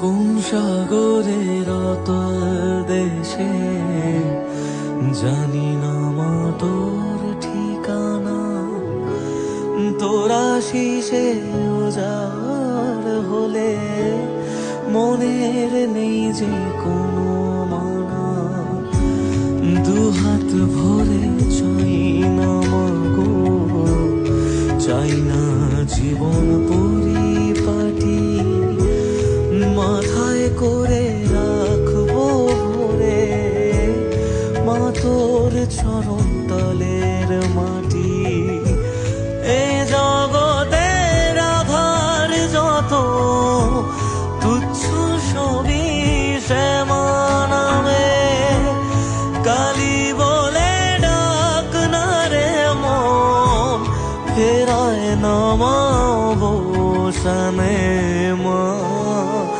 কোন সাগরের অতল দেশে জানি না মা তোর ঠিকানা। তোরা শীষে উজাড় হলে মনের নেই যে কোনো মানা। দুহাত ভরে চাই না মাগো, চাই না জীবন পরিপাটি। মাথায় করে রাখবো ভরে মা তোর চরণ তলের মা।